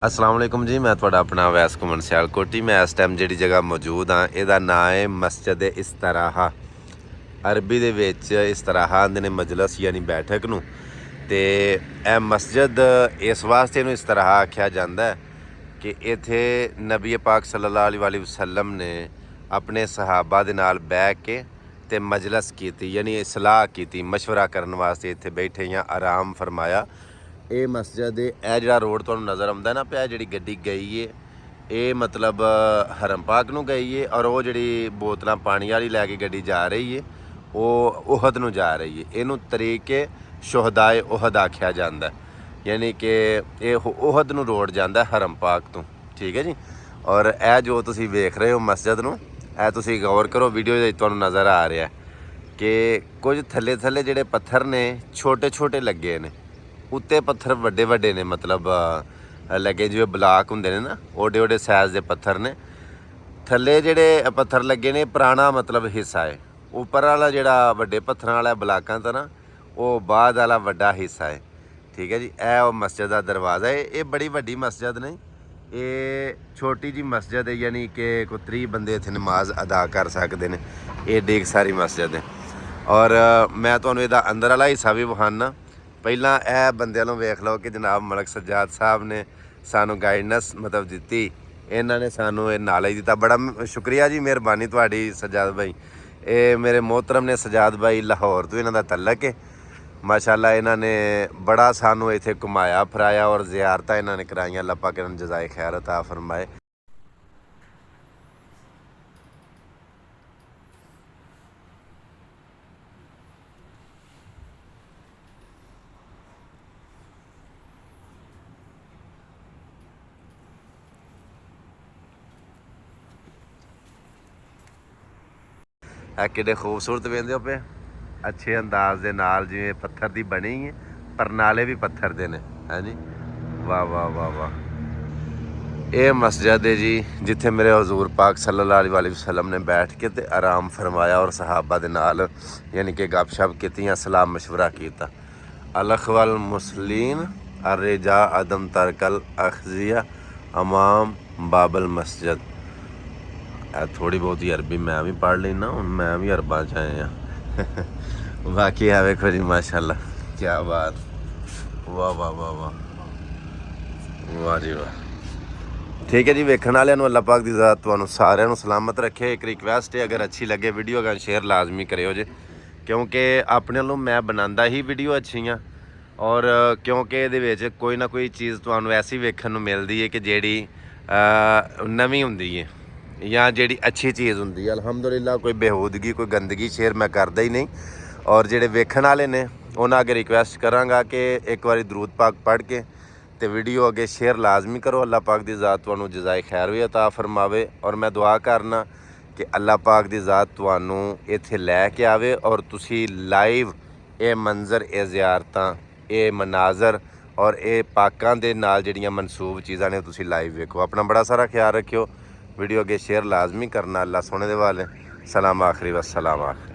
अस्सलाम वालेकुम जी। मैं तुहाडा अपना अवैस घुमन सियालकोटी। मैं इस टाइम जिहड़ी जगह मौजूद हाँ इहदा नाम है मस्जिद इस्तराहा। अरबी दे विच इस्तराहा आंदे ने मजलस यानी बैठक नूं। ते ए मस्जिद इस वास्ते इहनूं इस्तराहा आख्या जांदा है कि इत्थे नबी पाक सल्लल्लाहु अलैहि वसल्लम ने अपने सहाबा दे नाल बैठ के ते मजलस कीती यानी सलाह कीती, मशवरा करन वास्ते इत्थे बैठे या आराम फरमाया। ये मस्जिद है जो रोड तुहानूं नज़र आउंदा ना पिया, जिहड़ी गड्डी गई है ये मतलब हरम पाक नूं गई है और वो जिहड़ी बोतलां पानी वाली लैके गड्डी जा रही है वो उहद नूं जा रही है। इहनूं तरीके शुहदाए उहद आख्या जांदा है, यानी कि ये उहद नूं रोड जांदा हरम पाक तो। ठीक है जी। और यह जो तुसीं वेख रहे हो मस्जिद नूं, यह तुसीं गौर करो वीडियो दे तुहानूं नज़र आ रहा है कि कुछ थल्ले थल्ले जिहड़े पत्थर ने छोटे छोटे लगे ने, उत्ते पत्थर वड्डे वड्डे ने, मतलब लगे जिवें ब्लाक हुंदे ने ना, ओडे ओडे साइज़ दे पत्थर ने। थल्ले जिहड़े पत्थर लगे ने पुराना मतलब हिस्सा है, उपर वाला जिहड़ा वड्डे पत्थरां वाला ब्लाकां दा ना वो बाद वाला वड्डा हिस्सा है। ठीक है जी। यह मस्जिद का दरवाज़ा है। ये बड़ी वड्डी मस्जिद नहीं, ये छोटी जी मस्जिद है, यानी कि कोई 30 बंदे इत्थे नमाज अदा कर सकते हैं। ये डेग सारी मस्जिद है। और मैं तुहानूं इहदा अंदर वाला हिस्सा भी विखाना। ਪਹਿਲਾਂ ਇਹ ਬੰਦਿਆਂ ਨੂੰ ਵੇਖ ਲਓ ਕਿ ਜਨਾਬ ਮਲਕ ਸਜਾਦ ਸਾਹਿਬ ਨੇ ਸਾਨੂੰ ਗਾਈਡਨੈਸ ਮਤਲਬ ਦਿੱਤੀ, ਇਹਨਾਂ ਨੇ ਸਾਨੂੰ ਇਹ ਨਾਲੇਜ ਦਿੱਤਾ। ਬੜਾ ਸ਼ੁਕਰੀਆ ਜੀ, ਮਿਹਰਬਾਨੀ ਤੁਹਾਡੀ ਸਜਾਦ ਭਾਈ। ਇਹ ਮੇਰੇ ਮੋਹਤਰਮ ਨੇ ਸਜਾਦ ਭਾਈ, ਲਾਹੌਰ ਤੋਂ ਇਹਨਾਂ ਦਾ ਤਲਕ ਹੈ ਮਾਸ਼ਾਅੱਲਾ। ਇਹਨਾਂ ਨੇ ਬੜਾ ਸਾਨੂੰ ਇੱਥੇ ਘੁਮਾਇਆ ਫਿਰਾਇਆ ਔਰ ਜ਼ਿਆਰਤਾਂ ਇਹਨਾਂ ਨੇ ਕਰਾਈਆਂ। ਅੱਲਾਹ ਪਾਕ ਇਹਨਾਂ ਨੂੰ ਜਜ਼ਾਏ ਖੈਰ ਅਤਾ ਫਰਮਾਏ। किड्डे खूबसूरत वेंदे हो पे, अच्छे अंदाज दे नाल जिवें पत्थर दी बनी है, पर नाले भी पत्थर दे ने। हाँ जी, वाह वाह वाह वाह। ये मस्जिद है जी जिथे मेरे हजूर पाक सल्लल्लाहु अलैहि वसल्लम ने बैठ के ते आराम फरमाया और सहाबा दे नाल यानी कि गपशप कीतियां, सलाम मशवरा कीता। अलखवल मुसलिन अर्रजा अदम तरकल अखजिया अमाम बाबल मस्जिद। थोड़ी बहुत ही अरबी मैं भी पढ़ लेना, हूँ मैं भी अरबा च आए हैं। बाकी है वेखो जी माशाल्लाह, क्या बात, वाह वाह वाह वाह वाह जी वाह। ठीक है जी, वेखण वालियां नूं अल्लाह पाक दी ज़ात तुहानूं सारिआं नूं सलामत रखे। एक रिक्वेस्ट है, अगर अच्छी लगे वीडियो अगर शेयर लाजमी करियो जे, क्योंकि अपने वालों मैं बनांदा ही वीडियो अच्छियां और क्योंकि इहदे विच कोई ना कोई चीज़ तुहानूं ऐसी वेखण नूं मिलदी है कि जिहड़ी नवीं हुंदी है या जिहड़ी अच्छी चीज़ हुंदी है। अलहमदुलिल्लाह कोई बेहूदगी कोई गंदगी शेयर मैं करदा ही नहीं। और जिहड़े वेखण वाले ने उन्हां अगे रिक्वेस्ट करांगा कि एक बारी दरूद पाक पढ़ के ते वीडियो अगे शेयर लाजमी करो। अल्लाह पाक दी ज़ात तुहानूं जज़ाए खैर भी अता फरमावे। और मैं दुआ करना कि अल्लाह पाक दी ज़ात तुहानूं इत्थे लैके आवे और तुसी लाइव ये मंजर, ये ज़ियारतां, ये मनाजर और ये पाकां दे नाल जिहड़ियां मनसूब चीज़ां ने तुसी लाइव वेखो। अपना बड़ा सारा ख्याल रखियो। वीडियो अगे शेयर लाजमी करना। अल्लाह सोने दे वाले। सलाम आखिरी वसलाम आखिरी।